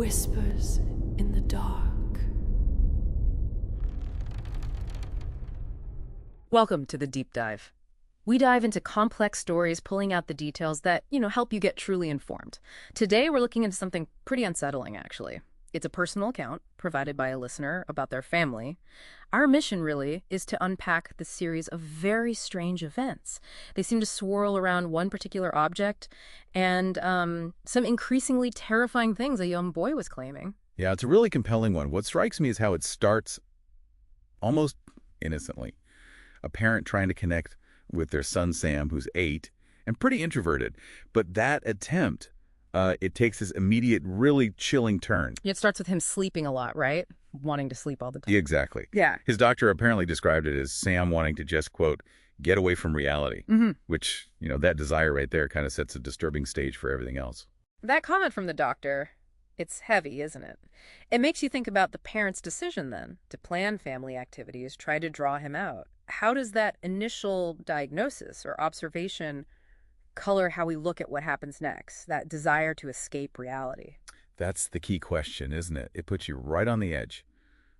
Whispers in the dark. Welcome to the Deep Dive. We dive into complex stories, pulling out the details that, help you get truly informed. Today, we're looking into something pretty unsettling, actually. It's a personal account provided by a listener about their family. Our mission, really, is to unpack the series of very strange events. They seem to swirl around one particular object and some increasingly terrifying things a young boy was claiming. Yeah, it's a really compelling one. What strikes me is how it starts almost innocently. A parent trying to connect with their son Sam, who's 8, and pretty introverted. But that attempt, it takes this immediate, really chilling turn. It starts with him sleeping a lot, right? Wanting to sleep all the time. Exactly. Yeah. His doctor apparently described it as Sam wanting to just, quote, get away from reality, which, that desire right there kind of sets a disturbing stage for everything else. That comment from the doctor, it's heavy, isn't it? It makes you think about the parent's decision, then, to plan family activities, try to draw him out. How does that initial diagnosis or observation color how we look at what happens next, that desire to escape reality? That's the key question, isn't it? It puts you right on the edge.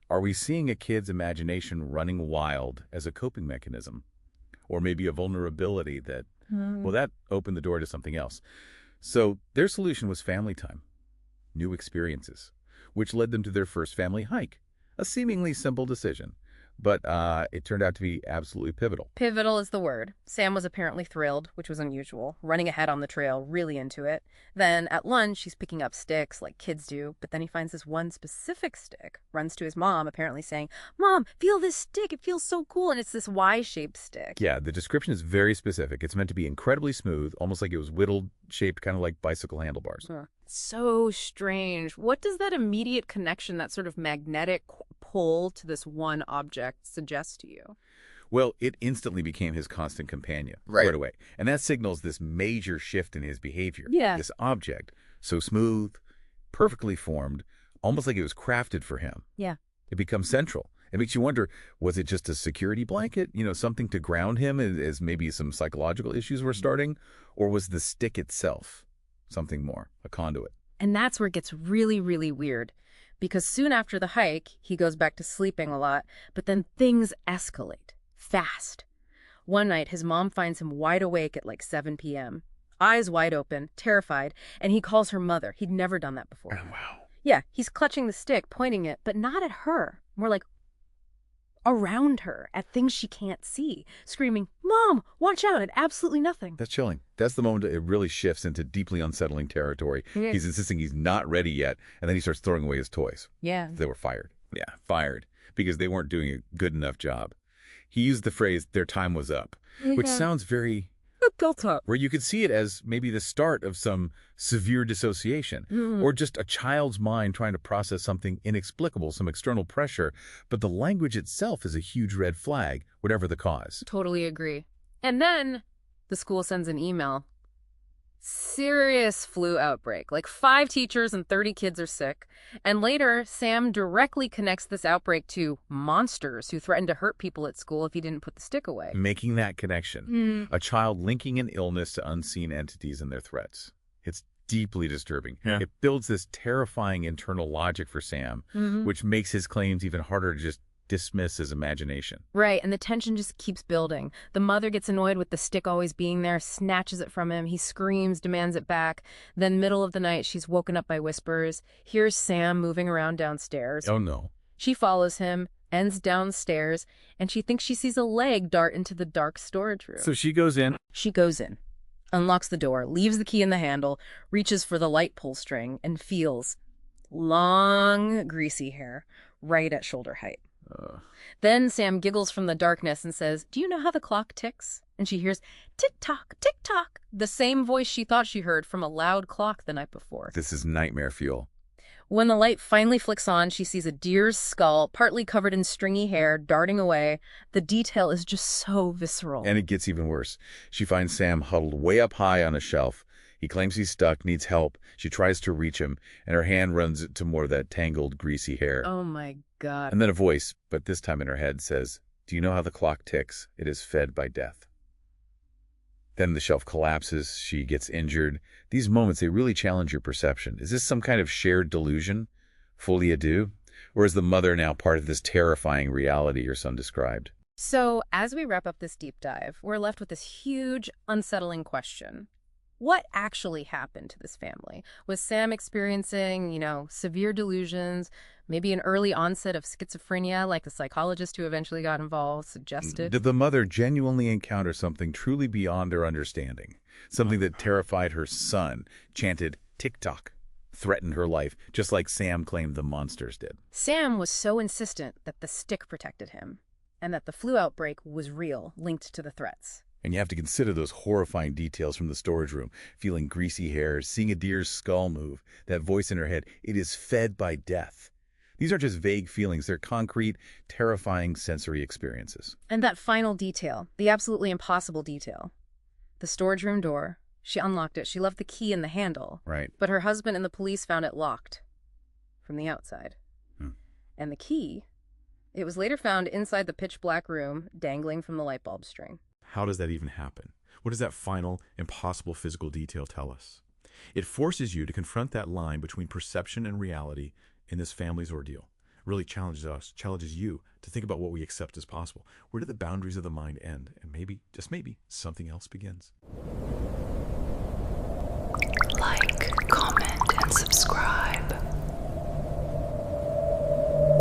Are we seeing a kid's imagination running wild as a coping mechanism? Or maybe a vulnerability that, that opened the door to something else. So their solution was family time, new experiences, which led them to their first family hike. A seemingly simple decision. But it turned out to be absolutely pivotal. Pivotal is the word. Sam was apparently thrilled, which was unusual, running ahead on the trail, really into it. Then at lunch, he's picking up sticks like kids do, but then he finds this one specific stick, runs to his mom, apparently saying, "Mom, feel this stick. It feels so cool." And it's this Y-shaped stick. Yeah, the description is very specific. It's meant to be incredibly smooth, almost like it was whittled, shaped kind of like bicycle handlebars. So strange. What does that immediate connection, that sort of magnetic pull to this one object suggest to you? Well, it instantly became his constant companion right away. And that signals this major shift in his behavior. Yeah. This object, so smooth, perfectly formed, almost like it was crafted for him. Yeah. It becomes central. It makes you wonder, was it just a security blanket, something to ground him as maybe some psychological issues were starting? Or was the stick itself something more, a conduit? And that's where it gets really, really weird. Because soon after the hike, he goes back to sleeping a lot, but then things escalate fast. One night, his mom finds him wide awake at like 7 p.m., eyes wide open, terrified, and he calls her mother. He'd never done that before. Oh, wow. Yeah, he's clutching the stick, pointing it, but not at her, more like around her, at things she can't see, screaming, "Mom, watch out," at absolutely nothing. That's chilling. That's the moment it really shifts into deeply unsettling territory. Yeah. He's insisting he's not ready yet, and then he starts throwing away his toys. Yeah. They were fired. Yeah, fired, because they weren't doing a good enough job. He used the phrase, their time was up, which sounds very built up. where you could see it as maybe the start of some severe dissociation or just a child's mind trying to process something inexplicable, some external pressure. But the language itself is a huge red flag, whatever the cause. Totally agree. And then the school sends an email. Serious flu outbreak. Like 5 teachers and 30 kids are sick. And later, Sam directly connects this outbreak to monsters who threatened to hurt people at school if he didn't put the stick away. Making that connection, a child linking an illness to unseen entities and their threats. It's deeply disturbing. Yeah. It builds this terrifying internal logic for Sam, which makes his claims even harder to just dismiss his imagination. Right, and the tension just keeps building. The mother gets annoyed with the stick always being there, snatches it from him. He screams, demands it back. Then middle of the night, she's woken up by whispers. Here's Sam moving around downstairs. Oh, no. She follows him, ends downstairs, and she thinks she sees a leg dart into the dark storage room. So she goes in. She goes in, unlocks the door, leaves the key in the handle, reaches for the light pull string, and feels long, greasy hair right at shoulder height. Then Sam giggles from the darkness and says, "Do you know how the clock ticks?" And she hears, "Tick-tock, tick-tock," the same voice she thought she heard from a loud clock the night before. This is nightmare fuel. When the light finally flicks on, she sees a deer's skull, partly covered in stringy hair, darting away. The detail is just so visceral. And it gets even worse. She finds Sam huddled way up high on a shelf. He claims he's stuck, needs help. She tries to reach him, and her hand runs to more of that tangled, greasy hair. Oh, my God. And then a voice, but this time in her head, says, "Do you know how the clock ticks? It is fed by death." Then the shelf collapses, she gets injured. These moments, they really challenge your perception. Is this some kind of shared delusion? Folie à deux? Or is the mother now part of this terrifying reality your son described? So, as we wrap up this deep dive, we're left with this huge, unsettling question. What actually happened to this family? Was Sam experiencing, severe delusions, maybe an early onset of schizophrenia like the psychologist who eventually got involved suggested? Did the mother genuinely encounter something truly beyond her understanding? Something that terrified her son, chanted tick-tock, threatened her life, just like Sam claimed the monsters did. Sam was so insistent that the stick protected him, and that the flu outbreak was real, linked to the threats. And you have to consider those horrifying details from the storage room, feeling greasy hairs, seeing a deer's skull move, that voice in her head, it is fed by death. These are just vague feelings. They're concrete, terrifying sensory experiences. And that final detail, the absolutely impossible detail. The storage room door, she unlocked it. She left the key in the handle. Right. But her husband and the police found it locked from the outside. And the key, it was later found inside the pitch-black room, dangling from the light bulb string. How does that even happen? What does that final, impossible physical detail tell us? It forces you to confront that line between perception and reality in this family's ordeal. It really challenges us, challenges you to think about what we accept as possible. Where do the boundaries of the mind end? And maybe, just maybe, something else begins. Like, comment, and subscribe.